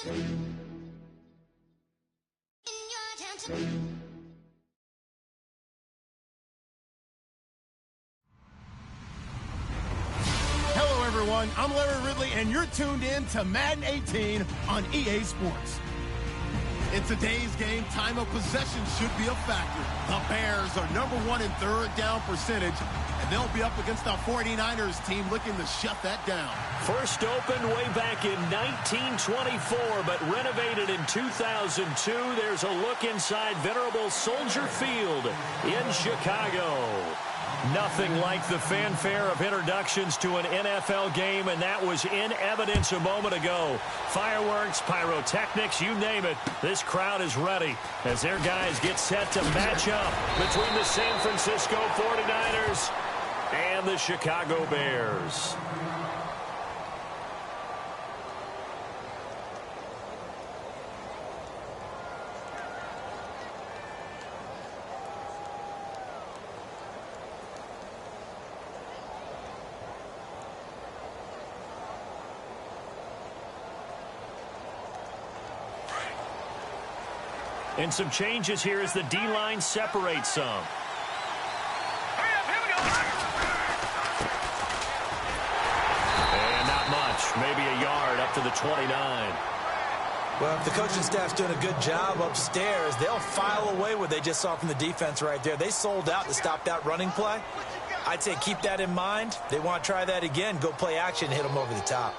Hello, everyone. I'm Larry Ridley, and you're tuned in to Madden 18 on EA Sports. In today's game, time of possession should be a factor. The Bears are #1 in third down percentage, and they'll be up against the 49ers team looking to shut that down. First opened way back in 1924, but renovated in 2002. There's a look inside venerable Soldier Field in Chicago. Nothing like the fanfare of introductions to an NFL game, and that was in evidence a moment ago. Fireworks, pyrotechnics, you name it. This crowd is ready as their guys get set to match up between the San Francisco 49ers and the Chicago Bears. And some changes here as the D-line separates some. And not much, maybe a yard up to the 29. Well, if the coaching staff's doing a good job upstairs, they'll file away what they just saw from the defense right there. They sold out to stop that running play. I'd say keep that in mind. They want to try that again, go play action, hit them over the top.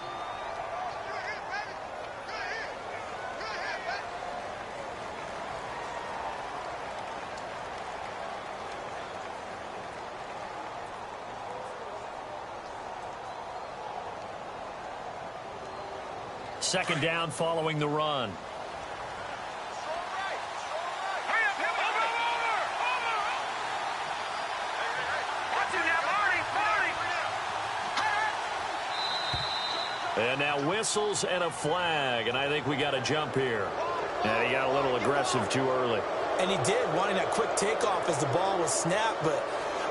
Second down following the run. And now whistles and a flag, and I think we got a jump here. And he got a little aggressive too early. And he did, wanting that quick takeoff as the ball was snapped, but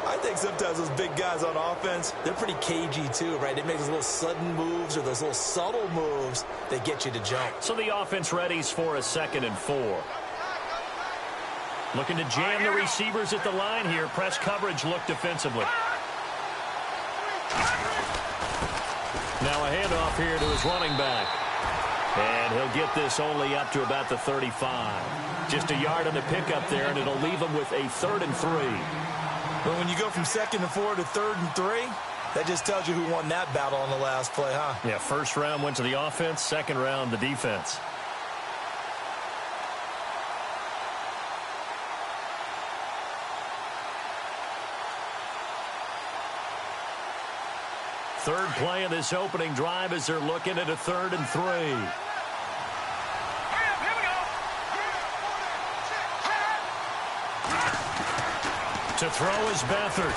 I think sometimes those big guys on offense, they're pretty cagey too, right? They make those little sudden moves or those little subtle moves that get you to jump. So the offense readies for a 2nd and 4. Looking to jam the receivers at the line here. Press coverage look defensively. Now a handoff here to his running back. And he'll get this only up to about the 35. Just a yard on the pickup there, and it'll leave him with a 3rd and 3. But when you go from 2nd and 4 to 3rd and 3, that just tells you who won that battle on the last play, huh? Yeah, first round went to the offense, second round the defense. Third play of this opening drive as they're looking at a 3rd and 3. To throw is Beathard.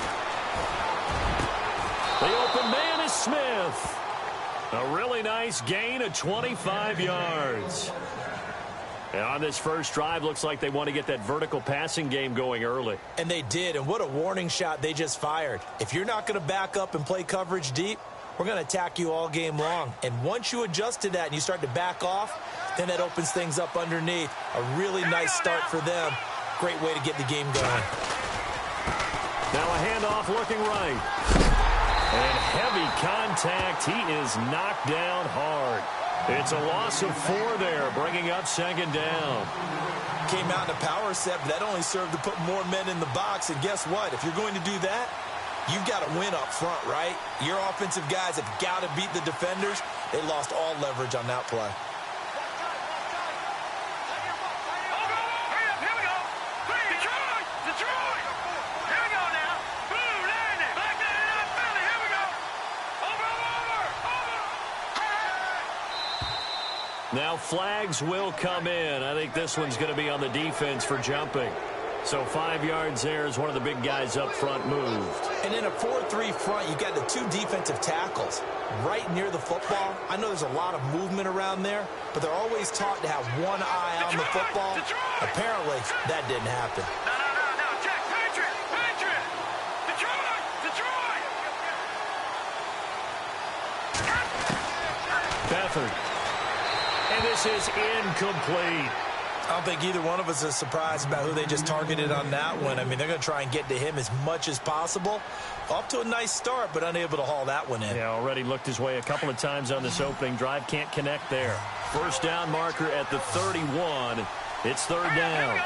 The open man is Smith. A really nice gain of 25 yards. And on this first drive, looks like they want to get that vertical passing game going early. And they did, and what a warning shot they just fired. If you're not going to back up and play coverage deep, we're going to attack you all game long. And once you adjust to that and you start to back off, then that opens things up underneath. A really nice start for them. Great way to get the game going. Now a handoff looking right. And heavy contact. He is knocked down hard. It's a loss of 4 there, bringing up 2nd down. Came out in a power set, but that only served to put more men in the box. And guess what? If you're going to do that, you've got to win up front, right? Your offensive guys have got to beat the defenders. They lost all leverage on that play. Now flags will come in. I think this one's going to be on the defense for jumping. So 5 yards there as one of the big guys up front moved. And in a 4-3 front, you got the 2 defensive tackles right near the football. I know there's a lot of movement around there, but they're always taught to have one eye on the football. Apparently, that didn't happen. Beathard. And this is incomplete. I don't think either one of us is surprised about who they just targeted on that one. I mean, they're going to try and get to him as much as possible. Off to a nice start, but unable to haul that one in. Yeah, already looked his way a couple of times on this opening drive. Can't connect there. First down marker at the 31. It's third down.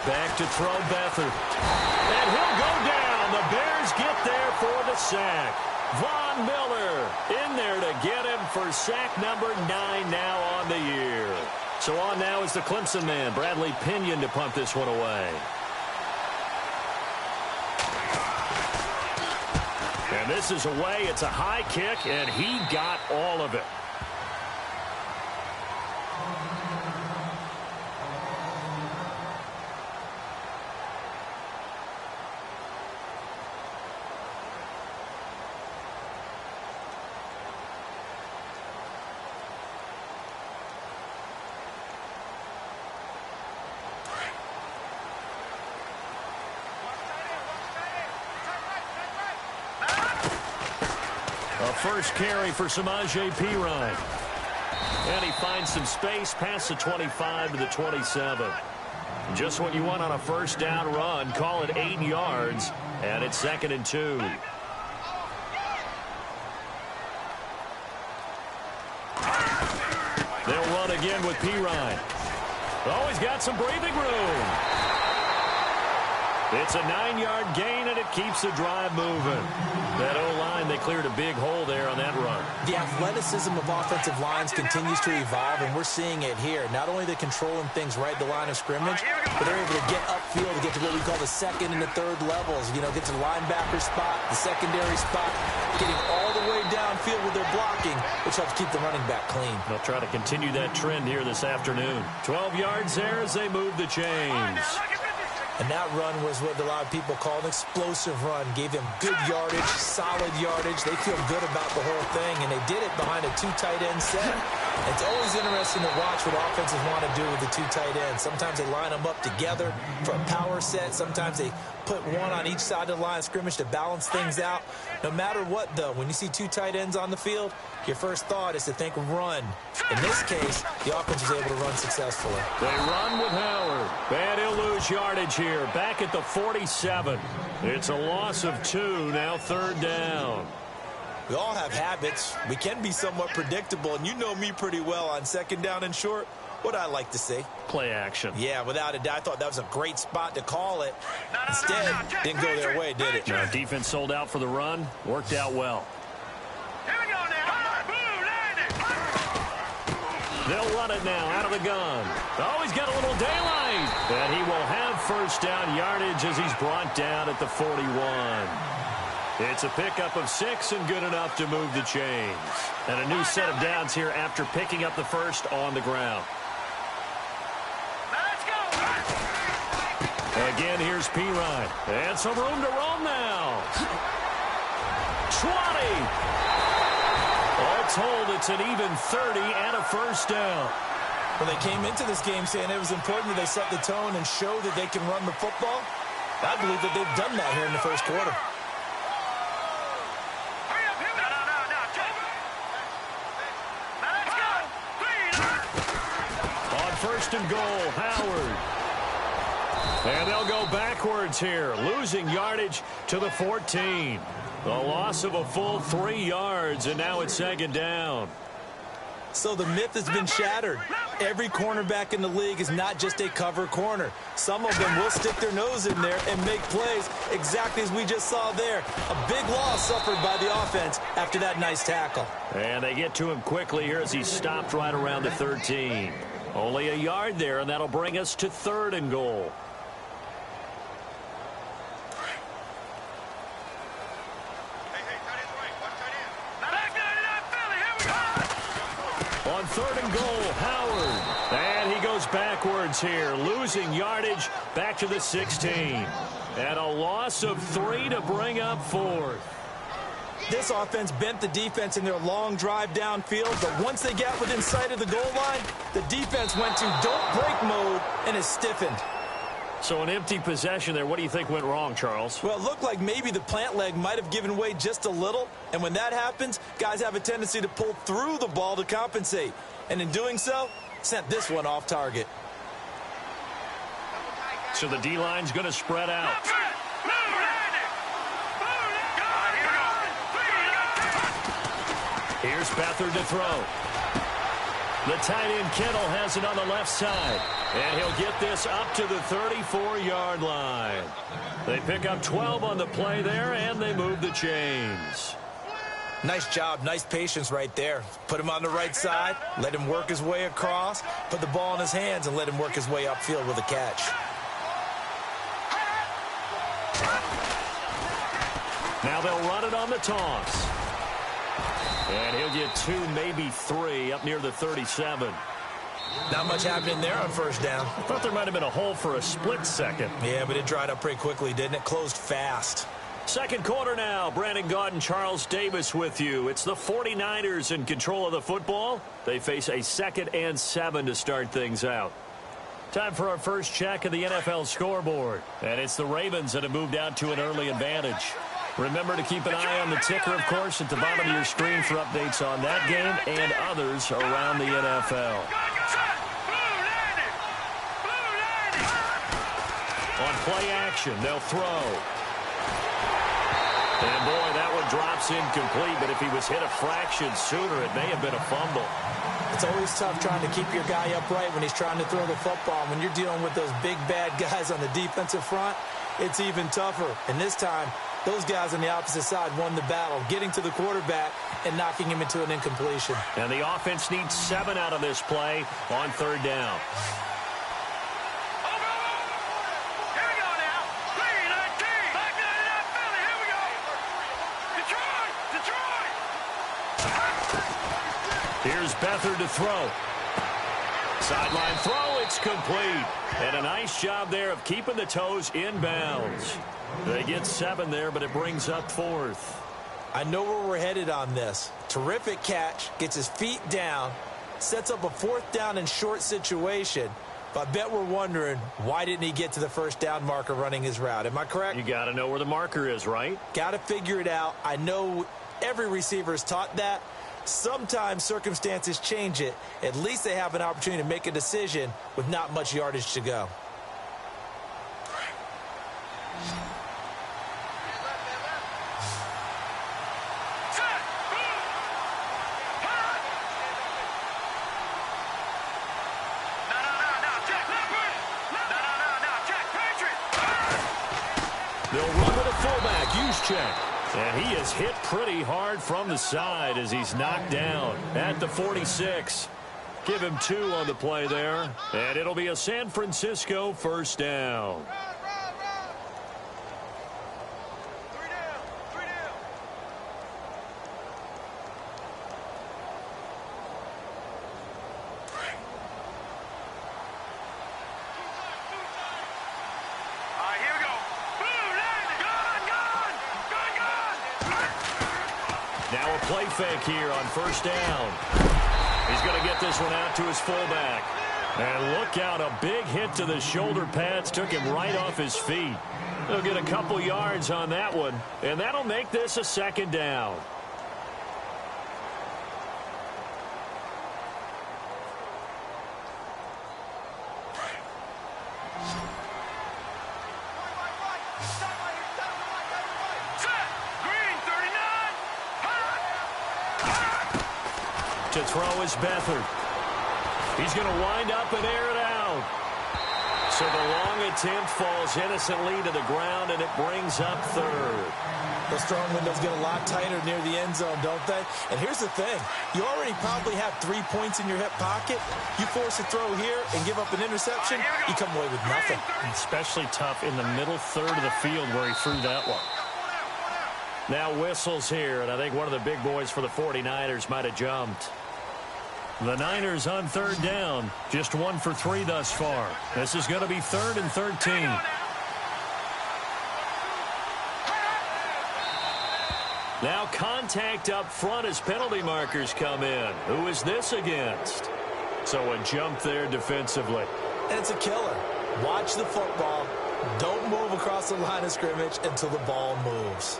Back to throw Beathard. And he'll go down. The Bears get there for the sack. Von Miller in there to get him for sack number 9 now on the year. So on now is the Clemson man, Bradley Pinion, to punt this one away. And this is away. It's a high kick, and he got all of it. First carry for Samaje Perine. And he finds some space past the 25 to the 27. Just what you want on a first down run. Call it 8 yards. And it's 2nd and 2. They'll run again with Perine. Oh, he's got some breathing room. It's a 9-yard gain, and it keeps the drive moving. That O-line, they cleared a big hole there on that run. The athleticism of offensive lines continues to evolve, and we're seeing it here. Not only they're controlling things right at the line of scrimmage, but they're able to get upfield to get to what we call the second and the third levels. You know, get to the linebacker spot, the secondary spot, getting all the way downfield with their blocking, which helps keep the running back clean. They'll try to continue that trend here this afternoon. 12 yards there as they move the chains. And that run was what a lot of people call an explosive run. Gave them good yardage, solid yardage. They feel good about the whole thing, and they did it behind a 2 tight end set. It's always interesting to watch what offenses want to do with the 2 tight ends. Sometimes they line them up together for a power set. Sometimes they put one on each side of the line of scrimmage to balance things out. No matter what, though, when you see 2 tight ends on the field, your first thought is to think run. In this case, the offense was able to run successfully. They run with Howard. And he'll lose yardage here. Back at the 47. It's a loss of 2. Now third down. We all have habits. We can be somewhat predictable, and you know me pretty well on second down and short. What I like to see. Play action. Yeah, without a doubt. I thought that was a great spot to call it. Instead, didn't go their way, did it? No, defense sold out for the run. Worked out well. Here we go now. They'll run it now out of the gun. Oh, he's got a little daylight. And he will have first down yardage as he's brought down at the 41. It's a pickup of 6 and good enough to move the chains. And a new set of downs here after picking up the first on the ground. Let's go. Again, here's Perine. And some room to roam now. 20. All told, it's an even 30 and a first down. Well, they came into this game saying it was important that they set the tone and show that they can run the football. I believe that they've done that here in the first quarter. First and goal, Howard. And they'll go backwards here, losing yardage to the 14. The loss of a full 3 yards, and now it's second down. So the myth has been shattered. Every cornerback in the league is not just a cover corner. Some of them will stick their nose in there and make plays exactly as we just saw there. A big loss suffered by the offense after that nice tackle. And they get to him quickly here as he stopped right around the 13. Only a yard there, and that'll bring us to third and goal. On third and goal, Howard. And he goes backwards here, losing yardage back to the 16. And a loss of 3 to bring up fourth. This offense bent the defense in their long drive downfield, but once they got within sight of the goal line, the defense went to don't break mode and is stiffened. So an empty possession there. What do you think went wrong, Charles? Well, it looked like maybe the plant leg might have given way just a little. And when that happens, guys have a tendency to pull through the ball to compensate. And in doing so, sent this one off target. So the D-line's going to spread out. Here's Beathard to throw. The tight end Kittle has it on the left side. And he'll get this up to the 34-yard line. They pick up 12 on the play there, and they move the chains. Nice job, nice patience right there. Put him on the right side, let him work his way across, put the ball in his hands, and let him work his way upfield with a catch. Now they'll run it on the toss. And he'll get 2, maybe 3, up near the 37. Not much happening there on first down. I thought there might have been a hole for a split second. Yeah, but it dried up pretty quickly, didn't it? Closed fast. Second quarter now. Brandon Gaudin and Charles Davis with you. It's the 49ers in control of the football. They face a 2nd and 7 to start things out. Time for our first check of the NFL scoreboard. And it's the Ravens that have moved out to an early advantage. Remember to keep an eye on the ticker, of course, at the bottom of your screen for updates on that game and others around the NFL. On play action, they'll throw. And, boy, that one drops incomplete, but if he was hit a fraction sooner, it may have been a fumble. It's always tough trying to keep your guy upright when he's trying to throw the football. When you're dealing with those big, bad guys on the defensive front, it's even tougher. And this time, those guys on the opposite side won the battle, getting to the quarterback and knocking him into an incompletion. And the offense needs 7 out of this play on 3rd down. Here's Beathard to throw. Sideline throw, it's complete. And a nice job there of keeping the toes in bounds. They get 7 there, but it brings up 4th. I know where we're headed on this. Terrific catch, gets his feet down, sets up a 4th down and short situation. But I bet we're wondering, why didn't he get to the first down marker running his route? Am I correct? You got to know where the marker is, right? Got to figure it out. I know every receiver is taught that. Sometimes circumstances change it. At least they have an opportunity to make a decision with not much yardage to go. They'll run with a fullback, use check. And he is hit pretty hard from the side as he's knocked down at the 46. Give him 2 on the play there. And it'll be a San Francisco first down. Now a play fake here on first down. He's going to get this one out to his fullback. And look out, a big hit to the shoulder pads took him right off his feet. He'll get a couple yards on that one, and that'll make this a 2nd down. To throw is Beathard. He's going to wind up and air it out. So the long attempt falls innocently to the ground, and it brings up 3rd. Those throwing windows get a lot tighter near the end zone, don't they? And here's the thing. You already probably have 3 points in your hip pocket. You force a throw here and give up an interception, you come away with nothing. Especially tough in the middle 3rd of the field where he threw that one. Now whistles here, and I think one of the big boys for the 49ers might have jumped. The Niners on 3rd down. Just 1 for 3 thus far. This is going to be 3rd and 13. Now contact up front as penalty markers come in. Who is this against? So a jump there defensively. And it's a killer. Watch the football. Don't move across the line of scrimmage until the ball moves.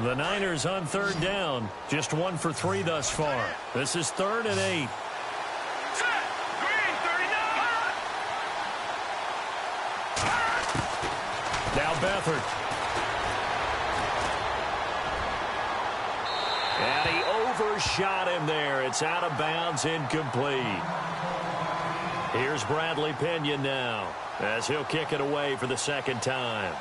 The Niners on third down. Just 1 for 3 thus far. This is 3rd and 8. Now Beathard. And he overshot him there. It's out of bounds, incomplete. Here's Bradley Pinion now as he'll kick it away for the second time.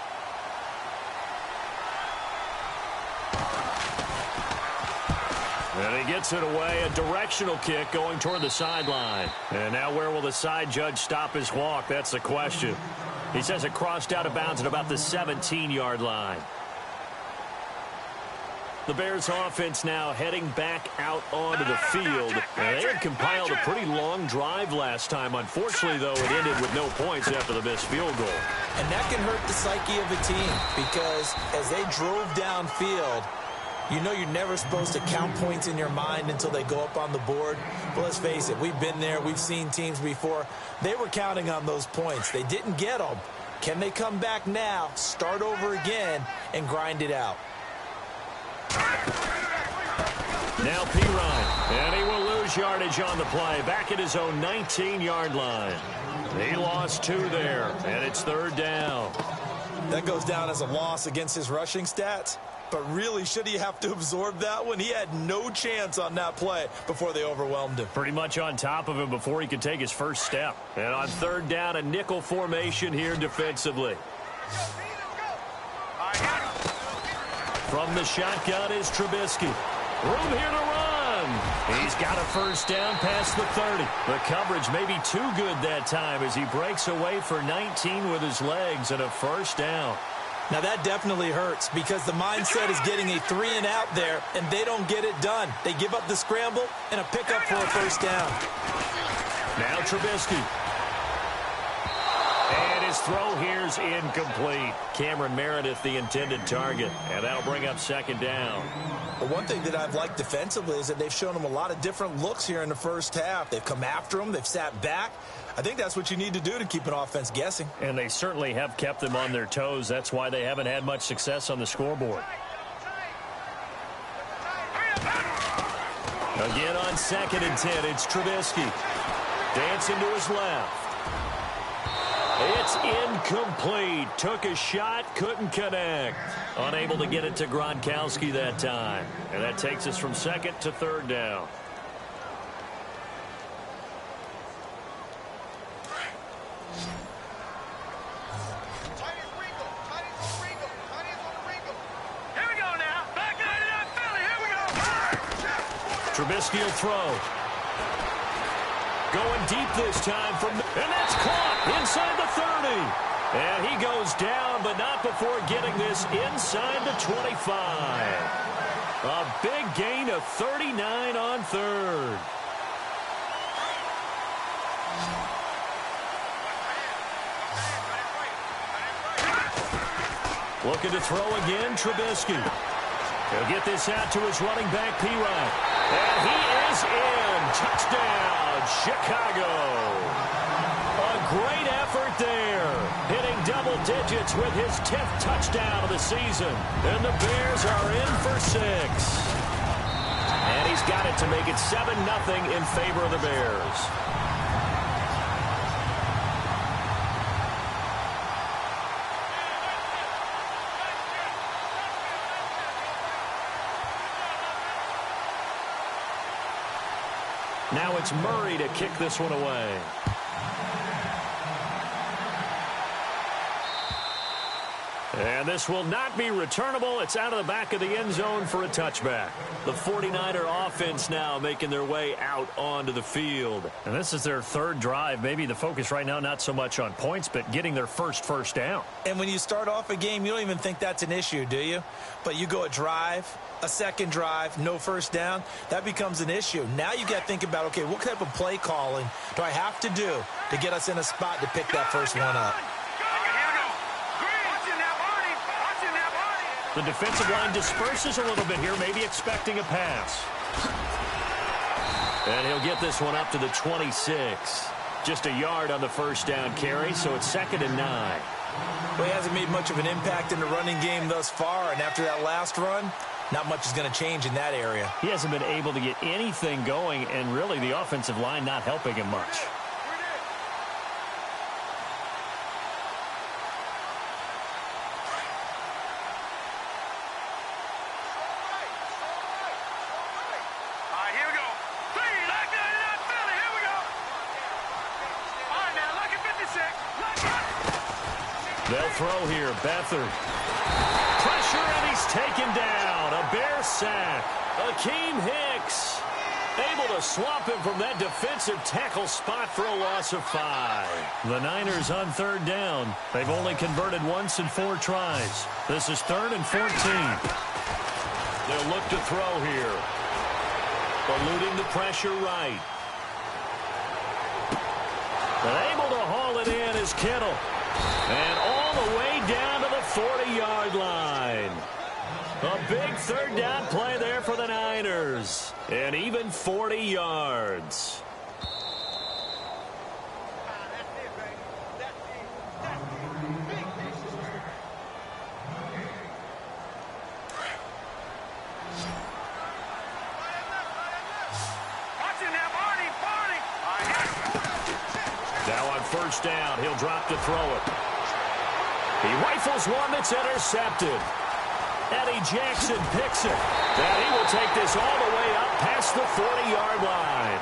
And he gets it away, a directional kick going toward the sideline. And now where will the side judge stop his walk? That's the question. He says it crossed out of bounds at about the 17-yard line. The Bears offense now heading back out onto the field. They had compiled a pretty long drive last time. Unfortunately, though, it ended with no points after the missed field goal. And that can hurt the psyche of a team because as they drove downfield, you know you're never supposed to count points in your mind until they go up on the board. But let's face it, we've been there. We've seen teams before. They were counting on those points. They didn't get them. Can they come back now, start over again, and grind it out? Now Pirine, and he will lose yardage on the play. Back at his own 19-yard line. He lost 2 there, and it's 3rd down. That goes down as a loss against his rushing stats. But really, should he have to absorb that one? He had no chance on that play before they overwhelmed him. Pretty much on top of him before he could take his first step. And on 3rd down, a nickel formation here defensively. From the shotgun is Trubisky. Room here to run. He's got a first down past the 30. The coverage may be too good that time as he breaks away for 19 with his legs and a first down. Now that definitely hurts because the mindset is getting a 3 and out there, and they don't get it done. They give up the scramble and a pickup for a first down. Now Trubisky. And his throw here's incomplete. Cameron Meredith, the intended target, and that'll bring up 2nd down. But one thing that I've liked defensively is that they've shown him a lot of different looks here in the first half. They've come after him. They've sat back. I think that's what you need to do to keep an offense guessing. And they certainly have kept them on their toes. That's why they haven't had much success on the scoreboard. Again on 2nd and 10, it's Trubisky. Dancing to his left. It's incomplete. Took a shot, couldn't connect. Unable to get it to Gronkowski that time. And that takes us from 2nd to 3rd down. Trubisky will throw. Going deep this time and that's caught inside the 30. And he goes down, but not before getting this inside the 25. A big gain of 39 on 3rd. Looking to throw again, Trubisky. He'll get this out to his running back, Pirine. And he is in. Touchdown, Chicago. A great effort there. Hitting double digits with his 10th touchdown of the season. And the Bears are in for 6. And he's got it to make it 7-0 in favor of the Bears. Now it's Murray to kick this one away. And this will not be returnable. It's out of the back of the end zone for a touchback. The 49er offense now making their way out onto the field. And this is their 3rd drive. Maybe the focus right now not so much on points, but getting their first down. And when you start off a game, you don't even think that's an issue, do you? But you go a drive, a 2nd drive, no first down, that becomes an issue. Now you got to think about, okay, what type of play calling do I have to do to get us in a spot to pick that first one up? The defensive line disperses a little bit here, maybe expecting a pass. And he'll get this one up to the 26. Just a yard on the first down carry, so it's 2nd and 9. Well, he hasn't made much of an impact in the running game thus far, and after that last run, not much is going to change in that area. He hasn't been able to get anything going, and really the offensive line not helping him much. They'll throw here. Beathard. Pressure, and he's taken down. A Bear sack. Akeem Hicks able to swap him from that defensive tackle spot for a loss of 5. The Niners on 3rd down. They've only converted once in 4 tries. This is 3rd and 14. They'll look to throw here. Eluding the pressure right. And able to haul it in is Kittle. And all the way down to the 40-yard line. A big 3rd down play there for the Niners. And even 40 yards. Now on 1st down, he'll drop to throw it. He rifles one that's intercepted. Eddie Jackson picks it. And he will take this all the way up past the 40-yard line.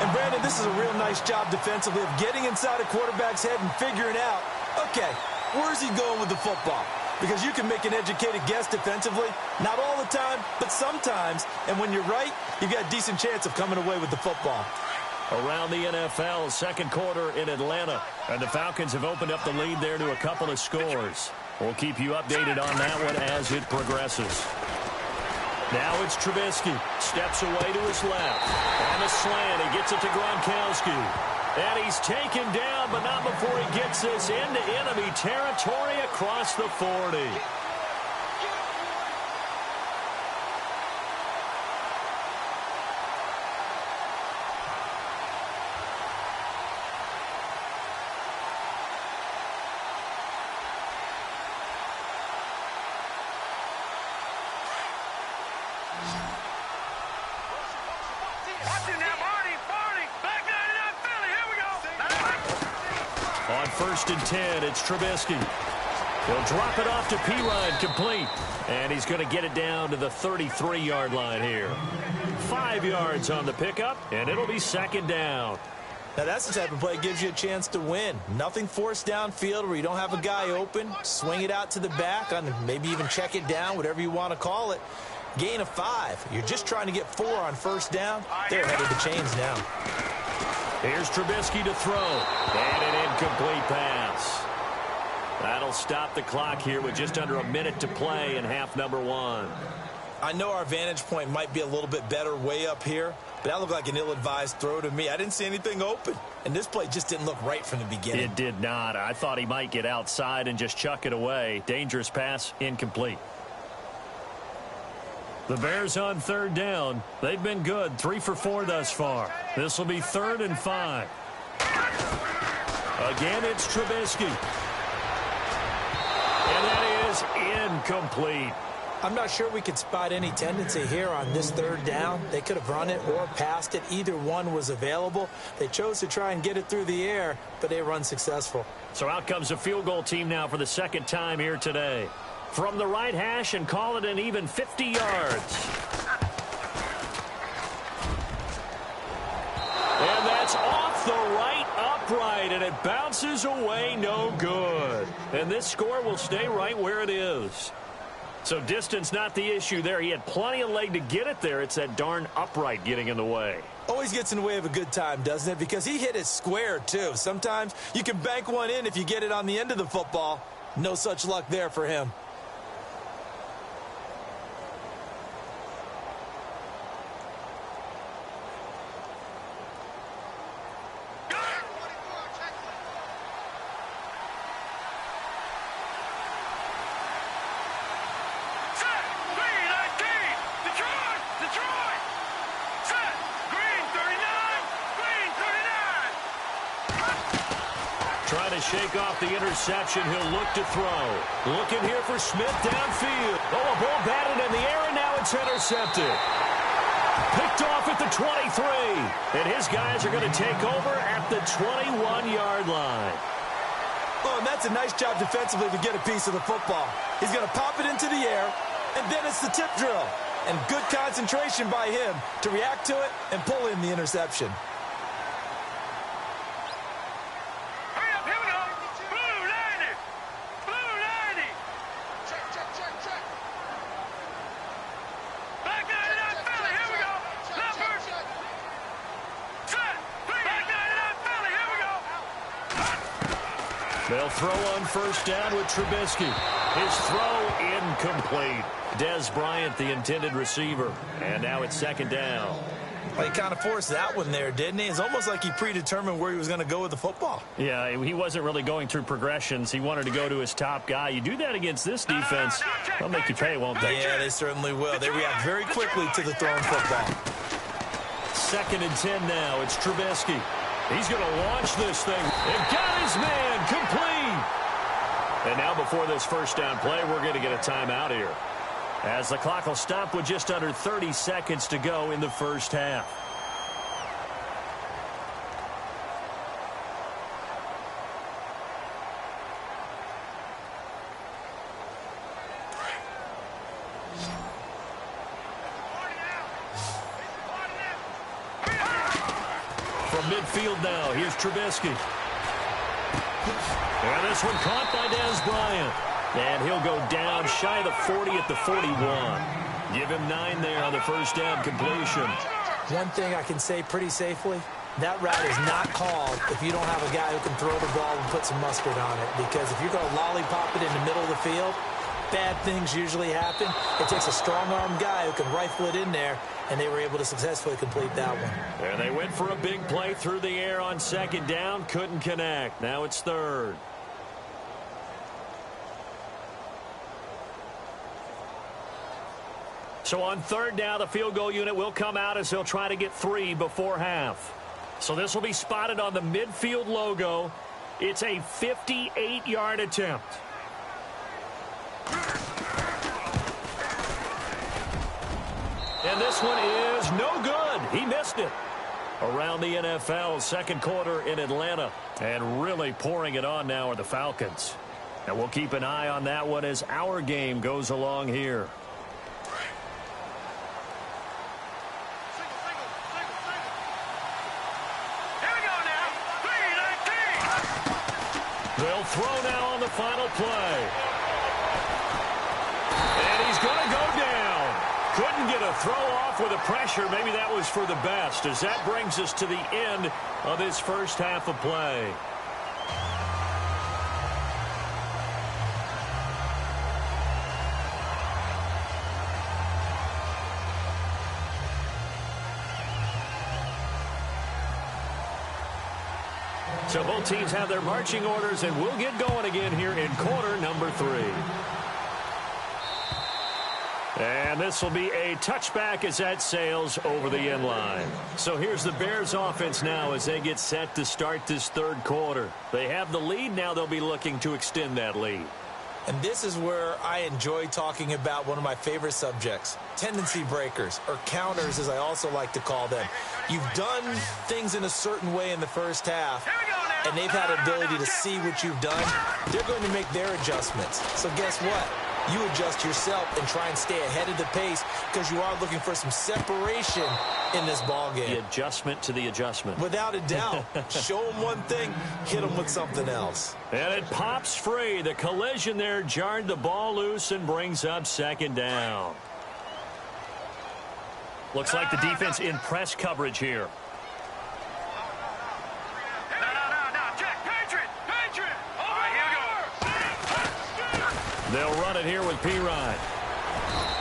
And Brandon, this is a real nice job defensively of getting inside a quarterback's head and figuring out, okay, where's he going with the football? Because you can make an educated guess defensively, not all the time, but sometimes. And when you're right, you've got a decent chance of coming away with the football. Around the NFL, 2nd quarter in Atlanta. And the Falcons have opened up the lead there to a couple of scores. We'll keep you updated on that one as it progresses. Now it's Trubisky. Steps away to his left. On a slant, he gets it to Gronkowski. And he's taken down, but not before he gets this into enemy territory across the 40. On 1st and 10, it's Trubisky. He'll drop it off to Pirine, complete. And he's going to get it down to the 33-yard line here. 5 yards on the pickup, and it'll be 2nd down. Now, that's the type of play that gives you a chance to win. Nothing forced downfield where you don't have a guy open. Swing it out to the back, on maybe even check it down, whatever you want to call it. Gain of 5. You're just trying to get 4 on 1st down. They're headed to chains now. Here's Trubisky to throw. And an incomplete pass. That'll stop the clock here with just under a minute to play in half number 1. I know our vantage point might be a little bit better way up here, but that looked like an ill-advised throw to me. I didn't see anything open, and this play just didn't look right from the beginning. It did not. I thought he might get outside and just chuck it away. Dangerous pass, incomplete. The Bears on 3rd down. They've been good, 3 for 4 thus far. This will be 3rd and 5. Again, it's Trubisky. And that is incomplete. I'm not sure we could spot any tendency here on this 3rd down. They could have run it or passed it. Either one was available. They chose to try and get it through the air, but they were unsuccessful. So out comes a field goal team now for the 2nd time here today. From the right hash, and call it an even 50 yards. And that's off the right upright, and it bounces away no good. And this score will stay right where it is. So distance not the issue there. He had plenty of leg to get it there. It's that darn upright getting in the way. Always gets in the way of a good time, doesn't it? Because he hit it square, too. Sometimes you can bank one in if you get it on the end of the football. No such luck there for him. shake off the interception. He'll look to throw. Looking here for Smith downfield. Oh, a ball batted in the air, and now it's intercepted. Picked off at the 23. And his guys are going to take over at the 21-yard line. Oh, and that's a nice job defensively to get a piece of the football. He's going to pop it into the air, and then it's the tip drill. And good concentration by him to react to it and pull in the interception. Hurry up, here we go. Blue 90. Blue 90. Check, check, check, check. Back 99 Philly, here we go. Numbers. Set. Back 99 Philly, here we go. They'll throw on first down with Trubisky. His throw incomplete. Dez Bryant, the intended receiver. And now it's second down. Well, he kind of forced that one there, didn't he? It's almost like he predetermined where he was going to go with the football. Yeah, he wasn't really going through progressions. He wanted to go to his top guy. You do that against this defense, they'll make you pay, won't they? Yeah, they certainly will. They react very quickly to the thrown football. 2nd and 10 now. It's Trubisky. He's going to launch this thing. And got his man complete. And now before this first down play, we're going to get a timeout here, as the clock will stop with just under 30 seconds to go in the first half. From midfield now, here's Trubisky. And this one caught by Dez Bryant. And he'll go down shy of the 40 at the 41. Give him 9 there on the first down completion. One thing I can say pretty safely, that route is not called if you don't have a guy who can throw the ball and put some mustard on it. Because if you're going to lollipop it in the middle of the field, bad things usually happen. It takes a strong-armed guy who can rifle it in there, and they were able to successfully complete that one. And they went for a big play through the air on second down. Couldn't connect. Now it's third. So on third down, the field goal unit will come out as they'll try to get 3 before half. So this will be spotted on the midfield logo. It's a 58-yard attempt. And this one is no good. He missed it. Around the NFL, second quarter in Atlanta. And really pouring it on now are the Falcons. And we'll keep an eye on that one as our game goes along here. They'll throw now on the final play. And he's going to go down. Couldn't get a throw off with the pressure. Maybe that was for the best, as that brings us to the end of this first half of play. So both teams have their marching orders, and we'll get going again here in quarter number 3. And this will be a touchback as that sails over the end line. So here's the Bears offense now as they get set to start this third quarter. They have the lead. Now they'll be looking to extend that lead. And this is where I enjoy talking about one of my favorite subjects, tendency breakers, or counters as I also like to call them. You've done things in a certain way in the first half, and they've had an ability to see what you've done. They're going to make their adjustments. So guess what? You adjust yourself and try and stay ahead of the pace because you are looking for some separation in this ball game. The adjustment to the adjustment. Without a doubt. Show them one thing, hit them with something else. And it pops free. The collision there jarred the ball loose and brings up second down. Looks like the defense in press coverage here. They'll run it here with P-Rod.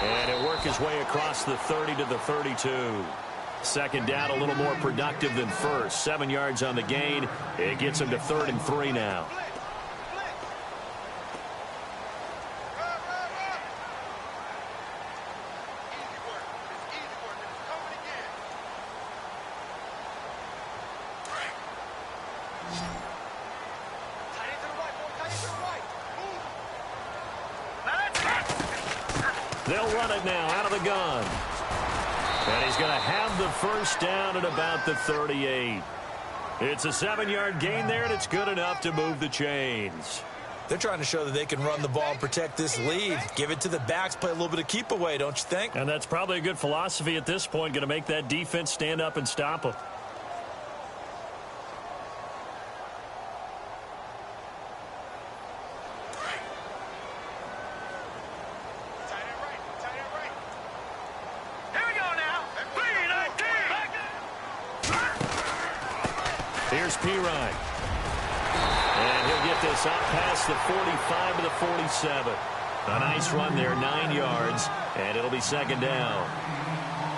And it worked his way across the 30 to the 32. Second down, a little more productive than first. 7 yards on the gain. It gets him to 3rd and 3 now. Tight ends They'll run it now out of the gun. And he's going to have the first down at about the 38. It's a 7-yard gain there, and it's good enough to move the chains. They're trying to show that they can run the ball and protect this lead. Give it to the backs, play a little bit of keep away, don't you think? And that's probably a good philosophy at this point, going to make that defense stand up and stop them. Here's Pirine. And he'll get this up past the 45 to the 47. A nice run there, 9 yards, and it'll be second down.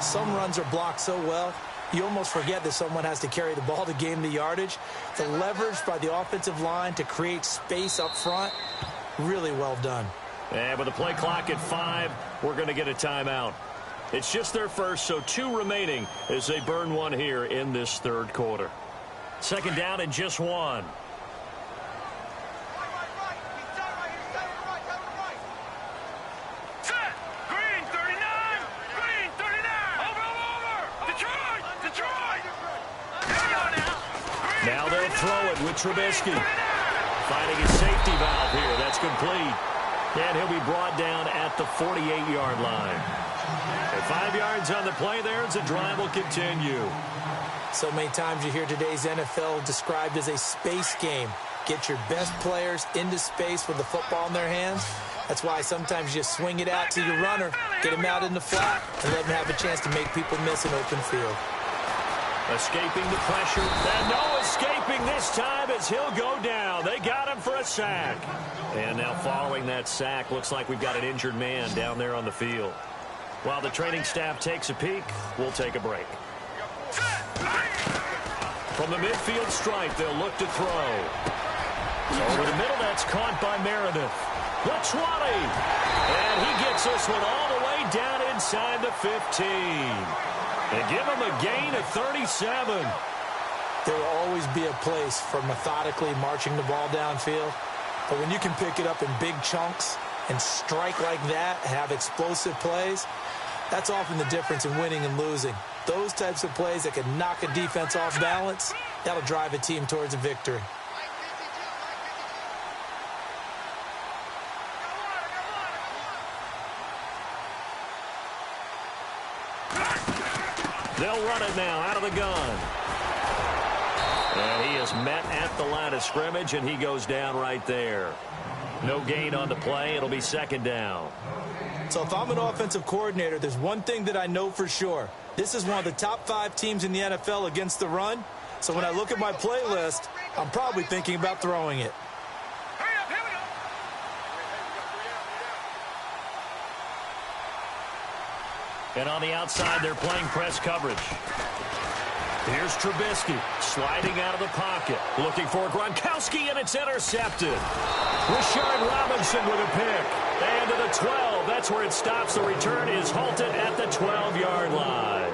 Some runs are blocked so well, you almost forget that someone has to carry the ball to gain the yardage. The leverage by the offensive line to create space up front, really well done. And with the play clock at 5, we're going to get a timeout. It's just their first, so 2 remaining as they burn one here in this third quarter. Second down and just 1. Now they'll throw it with Trubisky. Finding his safety valve here. That's complete. And he'll be brought down at the 48-yard line. And 5 yards on the play there as the drive will continue. So many times you hear today's NFL described as a space game. Get your best players into space with the football in their hands. That's why sometimes you swing it out to your runner, get him out in the flat, and let him have a chance to make people miss an open field. Escaping the pressure. And no escaping this time as he'll go down. They got him for a sack. And now following that sack, looks like we've got an injured man down there on the field. While the training staff takes a peek, we'll take a break. From the midfield stripe, they'll look to throw. Over the middle, that's caught by Meredith. The 20. And he gets this one all the way down inside the 15. And give him a gain of 37. There will always be a place for methodically marching the ball downfield. But when you can pick it up in big chunks and strike like that, have explosive plays, that's often the difference in winning and losing. Those types of plays that can knock a defense off balance, that'll drive a team towards a victory. They'll run it now out of the gun. And he is met at the line of scrimmage, and he goes down right there. No gain on the play. It'll be second down. So if I'm an offensive coordinator, there's one thing that I know for sure. This is one of the top 5 teams in the NFL against the run. So when I look at my playlist, I'm probably thinking about throwing it. And on the outside, they're playing press coverage. Here's Trubisky sliding out of the pocket. Looking for Gronkowski, and it's intercepted. Rashard Robinson with a pick. And to the 12. That's where it stops. The return is halted at the 12-yard line.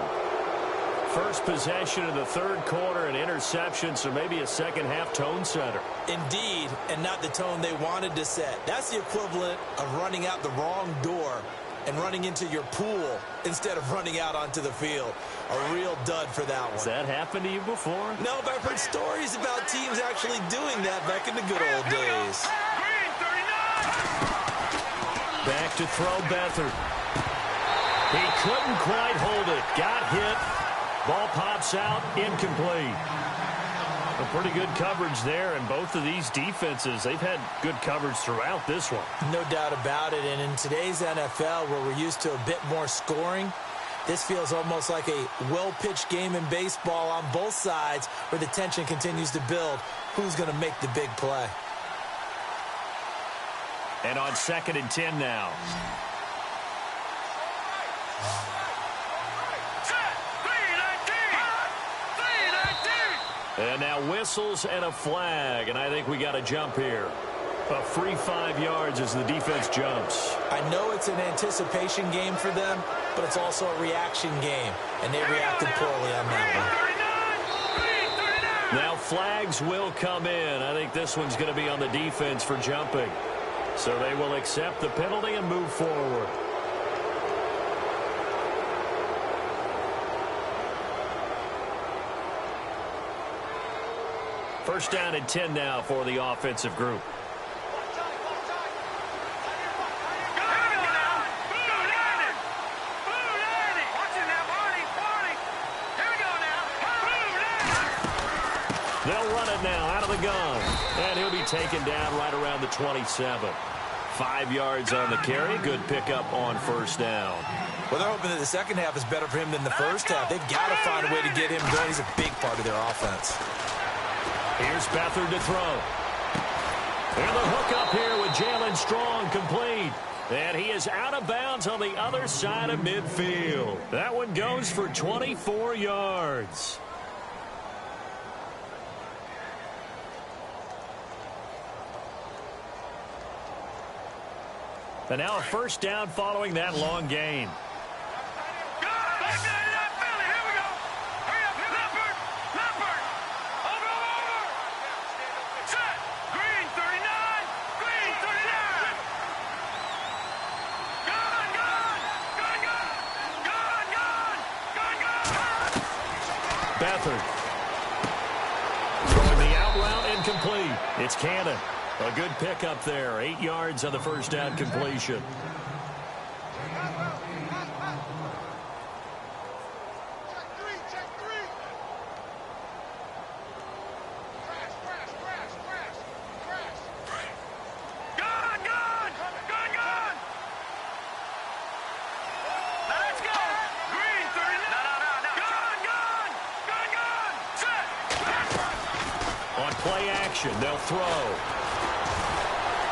First possession of the third quarter, an interception, so maybe a second-half tone setter. Indeed, and not the tone they wanted to set. That's the equivalent of running out the wrong door and running into your pool instead of running out onto the field. A real dud for that one. Has that happened to you before? No, but I've heard stories about teams actually doing that back in the good old days. Back to throw Beathard. He couldn't quite hold it. Got hit. Ball pops out. Incomplete. A pretty good coverage there, and both of these defenses, they've had good coverage throughout this one. No doubt about it, and in today's NFL, where we're used to a bit more scoring, this feels almost like a well-pitched game in baseball on both sides where the tension continues to build. Who's going to make the big play? And on 2nd and 10 now. And now whistles and a flag, and I think we got a jump here. A free 5 yards as the defense jumps. I know it's an anticipation game for them, but it's also a reaction game, and they reacted poorly on that one. Now flags will come in. I think this one's going to be on the defense for jumping. So they will accept the penalty and move forward. First down and 10 now for the offensive group. They'll run it now out of the gun. And he'll be taken down right around the 27. 5 yards on the carry. Good pickup on first down. Well, they're hoping that the second half is better for him than the first half. They've got to find a way to get him going. He's a big part of their offense. Here's Beathard to throw. And the hook up here with Jalen Strong complete. And he is out of bounds on the other side of midfield. That one goes for 24 yards. And now a first down following that long gain. Beathard. Throwing the out route incomplete. It's Cannon. A good pickup there. 8 yards on the first down completion. On play action, they'll throw.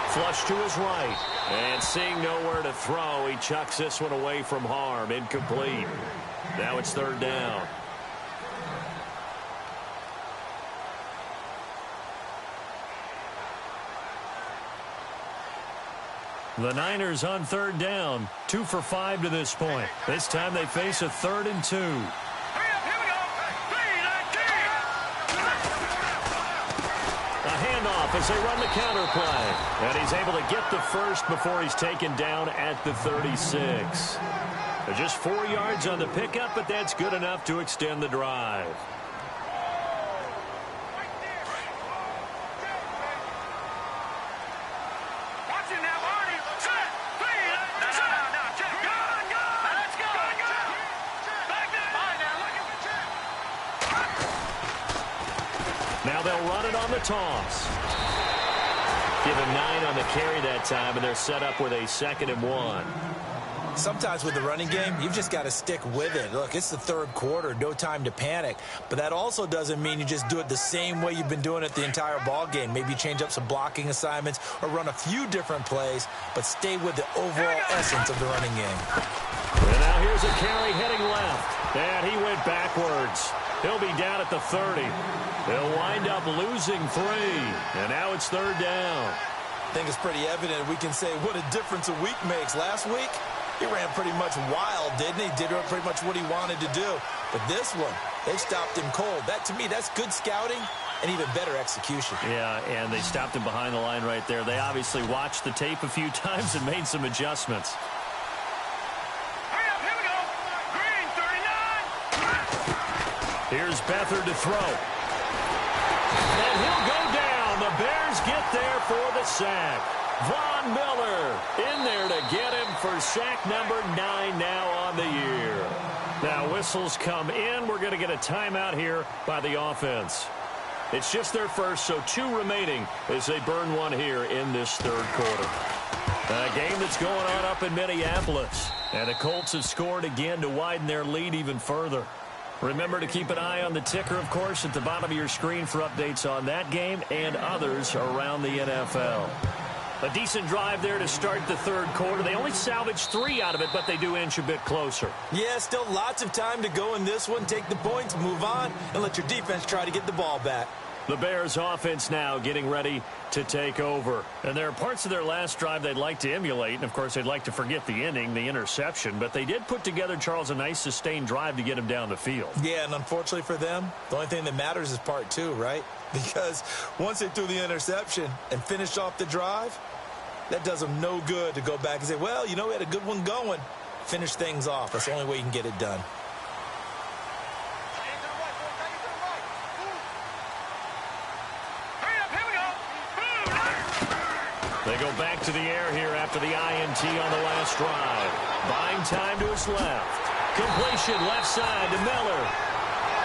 Flush to his right. And seeing nowhere to throw, he chucks this one away from harm. Incomplete. Now it's third down. The Niners on third down. 2 for 5 to this point. This time they face a 3rd and 2. As they run the counter play. And he's able to get the first before he's taken down at the 36. Just 4 yards on the pickup, but that's good enough to extend the drive. Now they'll run it on the toss. Give him 9 on the carry that time, and they're set up with a 2nd and 1. Sometimes with the running game, you've just got to stick with it. Look, it's the third quarter, no time to panic. But that also doesn't mean you just do it the same way you've been doing it the entire ball game. Maybe change up some blocking assignments or run a few different plays, but stay with the overall essence of the running game. And now here's a carry heading left. And he went backwards. He'll be down at the 30. They'll wind up losing 3. And now it's third down. I think it's pretty evident. We can say what a difference a week makes. Last week, he ran pretty much wild, didn't he? Did pretty much what he wanted to do. But this one, they stopped him cold. That, to me, that's good scouting and even better execution. Yeah, and they stopped him behind the line right there. They obviously watched the tape a few times and made some adjustments. Here's Beathard to throw. And he'll go down. The Bears get there for the sack. Von Miller in there to get him for sack number 9 now on the year. Now whistles come in. We're going to get a timeout here by the offense. It's just their first, so 2 remaining as they burn one here in this third quarter. A game that's going on up in Minneapolis. And the Colts have scored again to widen their lead even further. Remember to keep an eye on the ticker, of course, at the bottom of your screen for updates on that game and others around the NFL. A decent drive there to start the third quarter. They only salvaged 3 out of it, but they do inch a bit closer. Yeah, still lots of time to go in this one. Take the points, move on, and let your defense try to get the ball back. The Bears offense now getting ready to take over. And there are parts of their last drive they'd like to emulate. And, of course, they'd like to forget the ending, the interception. But they did put together, Charles, a nice sustained drive to get him down the field. Yeah, and unfortunately for them, the only thing that matters is part 2, right? Because once they threw the interception and finished off the drive, that does them no good to go back and say, well, you know, we had a good one going. Finish things off. That's the only way you can get it done. They go back to the air here after the INT on the last drive. Buying time to his left. Completion left side to Miller.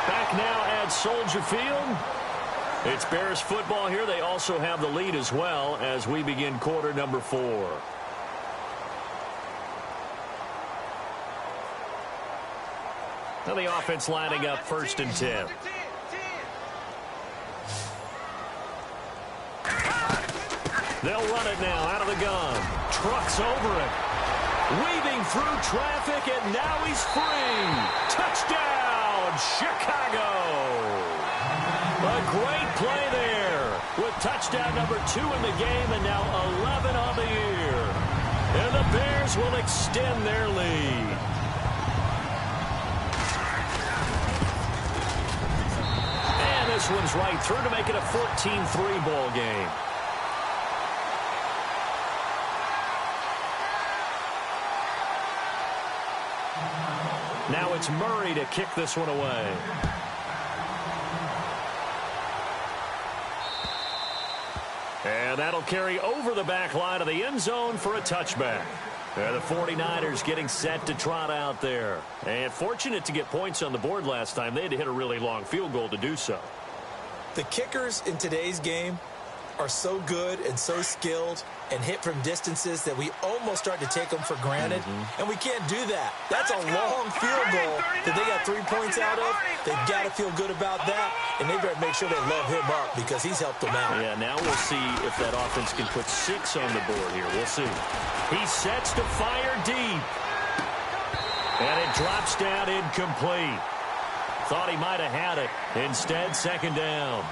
Back now at Soldier Field. It's Bears football here. They also have the lead as well as we begin quarter number 4. Now the offense lining up 1st and 10. They'll run it now out of the gun. Trucks over it. Weaving through traffic, and now he's free. Touchdown, Chicago. A great play there with touchdown number 2 in the game and now 11 on the year. And the Bears will extend their lead. And this one's right through to make it a 14-3 ball game. Now it's Murray to kick this one away. And that'll carry over the back line of the end zone for a touchback. The 49ers getting set to trot out there. And fortunate to get points on the board last time. They had to hit a really long field goal to do so. The kickers in today's game are so good and so skilled and hit from distances that we almost start to take them for granted, and we can't do that. That's a long field goal that they got 3 points out of. They've got to feel good about that, and they better make sure they love him up because he's helped them out. Yeah, now we'll see if that offense can put 6 on the board here. We'll see. He sets to fire deep, and it drops down incomplete. Thought he might have had it. Instead, 2nd down.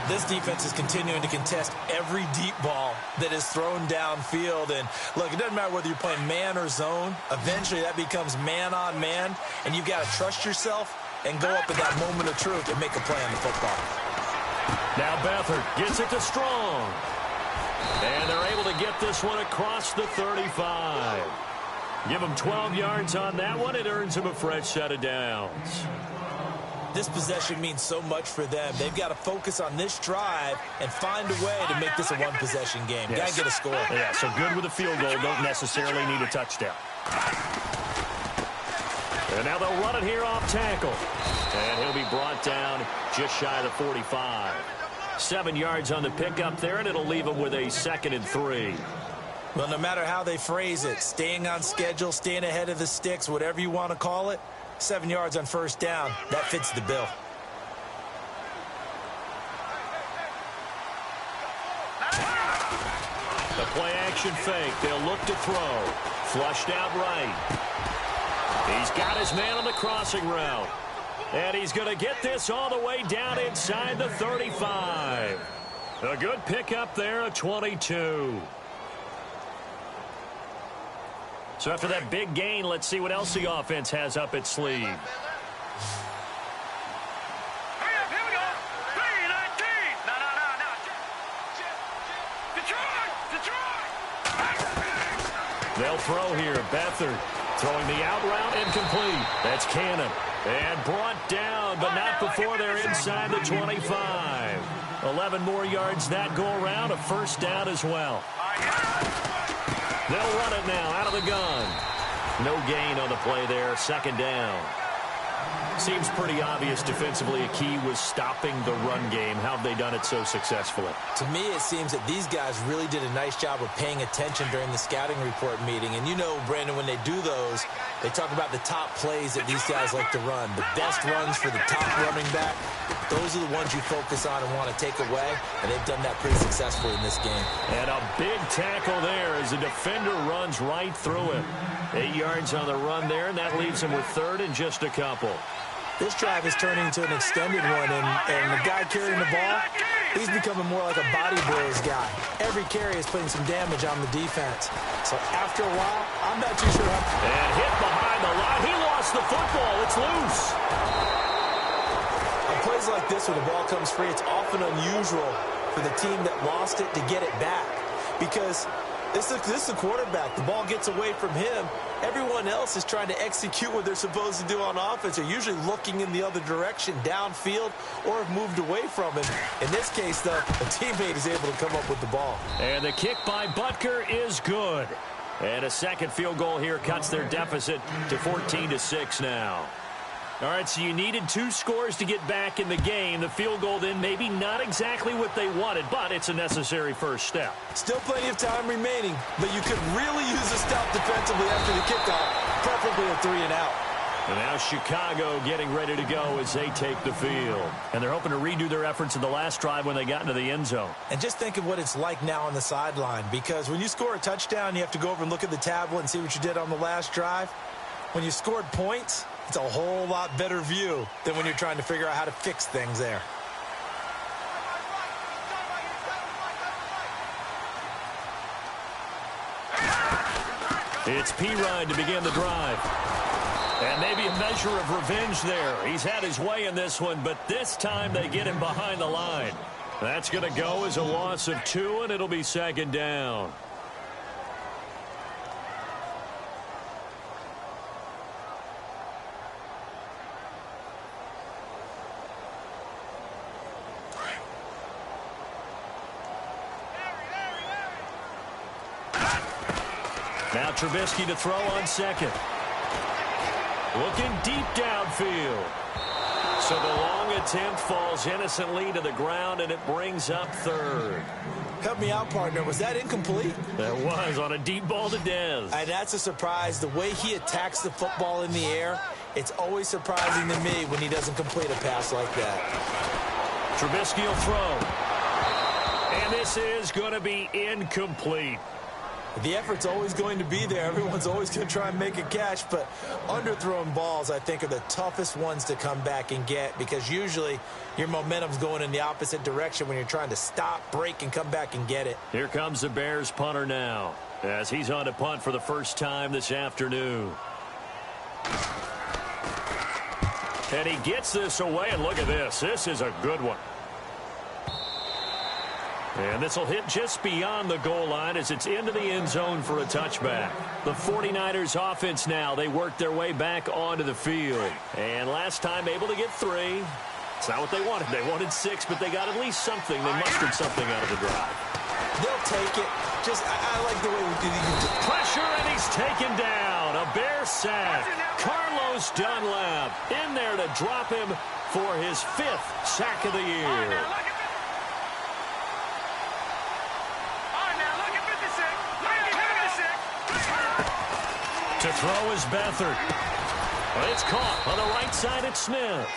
This defense is continuing to contest every deep ball that is thrown downfield. And, look, it doesn't matter whether you're playing man or zone. Eventually, that becomes man-on-man, and you've got to trust yourself and go up at that moment of truth and make a play on the football. Now Beathard gets it to Strong. And they're able to get this one across the 35. Give him 12 yards on that one. It earns him a fresh set of downs. This possession means so much for them. They've got to focus on this drive and find a way to make this a one-possession game. Yes. Got to get a score. Yeah, so good with a field goal. Don't necessarily need a touchdown. And now they'll run it here off tackle. And he'll be brought down just shy of the 45. 7 yards on the pickup there, and it'll leave him with a 2nd and 3. Well, no matter how they phrase it, staying on schedule, staying ahead of the sticks, whatever you want to call it, 7 yards on 1st down. That fits the bill. The play-action fake. They'll look to throw. Flushed out right. He's got his man on the crossing route. And he's going to get this all the way down inside the 35. A good pickup there, a 22. So after that big gain, let's see what else the offense has up its sleeve. Hurry up, here we go. 3-19. No. Detroit. They'll throw here. Beathard throwing the out route incomplete. That's Cannon. And brought down, but not before they're inside the 25. 11 more yards that go around. A 1st down as well. They'll run it now out of the gun. No gain on the play there. 2nd down. Seems pretty obvious defensively a key was stopping the run game. How have they done it so successfully? To me, it seems that these guys really did a nice job of paying attention during the scouting report meeting. And you know, Brandon, when they do those, they talk about the top plays that these guys like to run. The best runs for the top running back. Those are the ones you focus on and want to take away. And they've done that pretty successfully in this game. And a big tackle there as the defender runs right through him. 8 yards on the run there, and that leaves him with 3rd and just a couple. This drive is turning into an extended one, and the guy carrying the ball, he's becoming more like a body blows guy. Every carry is putting some damage on the defense. So after a while, I'm not too sure how... And hit behind the line. He lost the football. It's loose. On plays like this, when the ball comes free, it's often unusual for the team that lost it to get it back. Because This is the quarterback. The ball gets away from him. Everyone else is trying to execute what they're supposed to do on offense. They're usually looking in the other direction, downfield, or have moved away from him. In this case, though, a teammate is able to come up with the ball. And the kick by Butker is good. And a second field goal here cuts their deficit to 14-6 now. All right, so you needed 2 scores to get back in the game. The field goal then maybe not exactly what they wanted, but it's a necessary first step. Still plenty of time remaining, but you could really use a stop defensively after the kickoff, preferably a 3-and-out. And now Chicago getting ready to go as they take the field. And they're hoping to redo their efforts in the last drive when they got into the end zone. And just think of what it's like now on the sideline, because when you score a touchdown, you have to go over and look at the tablet and see what you did on the last drive. When you scored points, it's a whole lot better view than when you're trying to figure out how to fix things there. It's P-Ride to begin the drive. And maybe a measure of revenge there. He's had his way in this one, but this time they get him behind the line. That's going to go as a loss of 2, and it'll be second down. Now Trubisky to throw on second. Looking deep downfield. So the long attempt falls innocently to the ground, and it brings up third. Help me out, partner. Was that incomplete? That was on a deep ball to Dez. And that's a surprise. The way he attacks the football in the air, it's always surprising to me when he doesn't complete a pass like that. Trubisky will throw. And this is going to be incomplete. The effort's always going to be there. Everyone's always going to try and make a catch, but underthrown balls, I think, are the toughest ones to come back and get, because usually your momentum's going in the opposite direction when you're trying to stop, break, and come back and get it. Here comes the Bears punter now, as he's on to punt for the first time this afternoon. And he gets this away, and look at this. This is a good one. And this will hit just beyond the goal line as it's into the end zone for a touchback. The 49ers offense now, they work their way back onto the field. And last time able to get 3. It's not what they wanted. They wanted 6, but they got at least something. They mustered something out of the drive. They'll take it. I like the way we do these. Pressure, and he's taken down. A Bear sack. Carlos Dunlap in there to drop him for his 5th sack of the year. To throw is Beathard. Well, it's caught on the right side at Smith.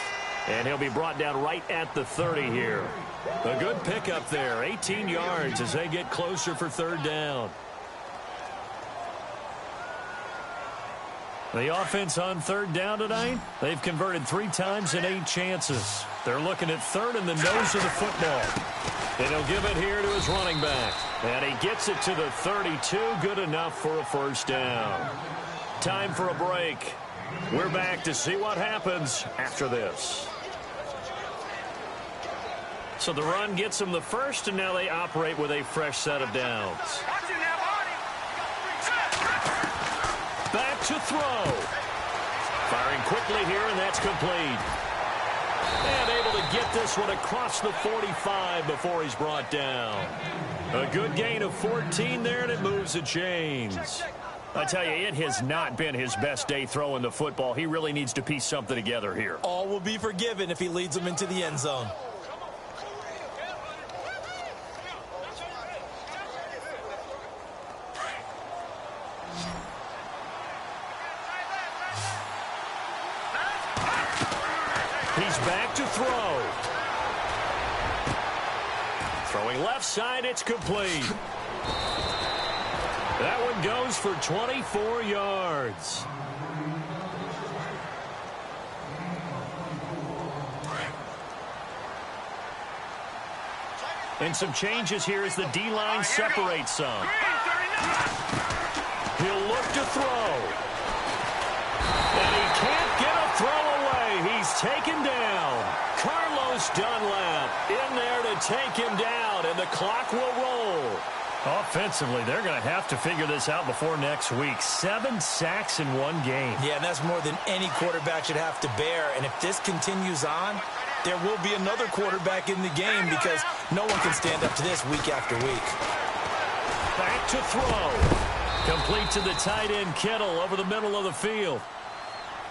And he'll be brought down right at the 30 here. A good pickup there. 18 yards as they get closer for third down. The offense on third down tonight, they've converted 3 times in 8 chances. They're looking at third in the nose of the football. And he'll give it here to his running back. And he gets it to the 32. Good enough for a first down. Time for a break. We're back to see what happens after this. So the run gets them the first, and now they operate with a fresh set of downs. Back to throw. Firing quickly here, and that's complete. And able to get this one across the 45 before he's brought down. A good gain of 14 there, and it moves the chains. I tell you, it has not been his best day throwing the football. He really needs to piece something together here. All will be forgiven if he leads them into the end zone. He's back to throw. Throwing left side, it's complete. That one goes for 24 yards. And some changes here as the D-line separates some. He'll look to throw. And he can't get a throw away. He's taken down. Carlos Dunlap in there to take him down, and the clock will roll. Offensively, they're going to have to figure this out before next week. 7 sacks in one game. Yeah, and that's more than any quarterback should have to bear. And if this continues on, there will be another quarterback in the game because no one can stand up to this week after week. Back to throw. Complete to the tight end, Kittle, over the middle of the field.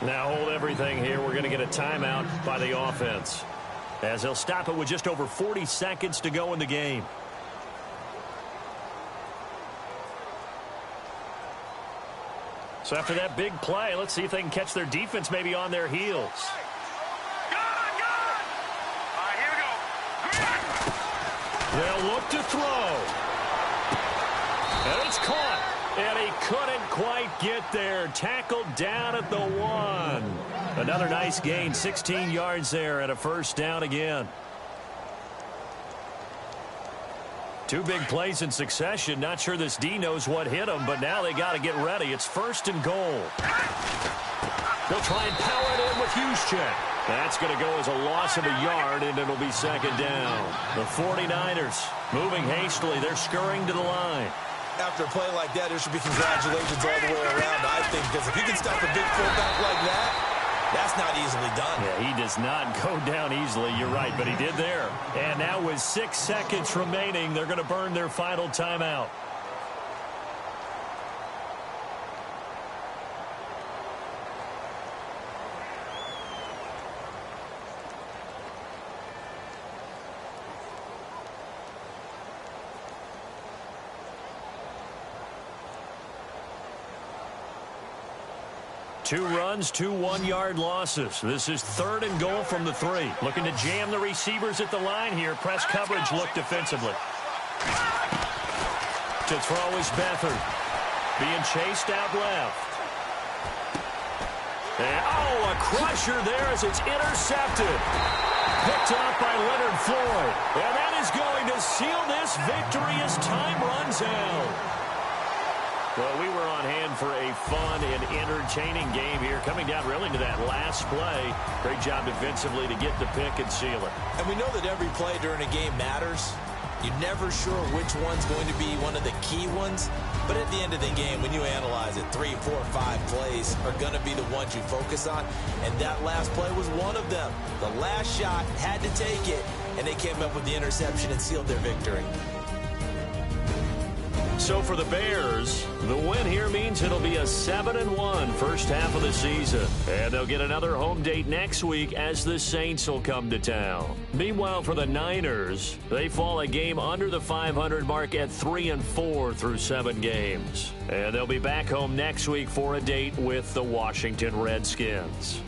Now hold everything here. We're going to get a timeout by the offense, as they'll stop it with just over 40 seconds to go in the game. So after that big play, let's see if they can catch their defense maybe on their heels. They'll look to throw. And it's caught. And he couldn't quite get there. Tackled down at the 1. Another nice gain, 16 yards there and a first down again. 2 big plays in succession. Not sure this D knows what hit them, but now they got to get ready. It's 1st and goal. They'll try and power it in with Juszczyk. That's going to go as a loss of a yard, and it'll be 2nd down. The 49ers moving hastily. They're scurrying to the line. After a play like that, there should be congratulations all the way around, I think, because if you can stop a big fullback like that, that's not easily done. Yeah, he does not go down easily. You're right, but he did there. And now with 6 seconds remaining, they're going to burn their final timeout. Two runs, 2 one-yard losses. This is 3rd and goal from the 3. Looking to jam the receivers at the line here. Press coverage look defensively. To throw is Beathard. Being chased out left. And, a crusher there as it's intercepted. Picked off by Leonard Floyd. And that is going to seal this victory as time runs out. Well, we were on hand for a fun and entertaining game here, coming down really to that last play. Great job defensively to get the pick and seal it. And we know that every play during a game matters. You're never sure which one's going to be one of the key ones. But at the end of the game, when you analyze it, 3, 4, 5 plays are going to be the ones you focus on. And that last play was one of them. The last shot had to take it, and they came up with the interception and sealed their victory. So for the Bears, the win here means it'll be a 7-1 first half of the season. And they'll get another home date next week as the Saints will come to town. Meanwhile, for the Niners, they fall a game under the 500 mark at 3-4 through 7 games. And they'll be back home next week for a date with the Washington Redskins.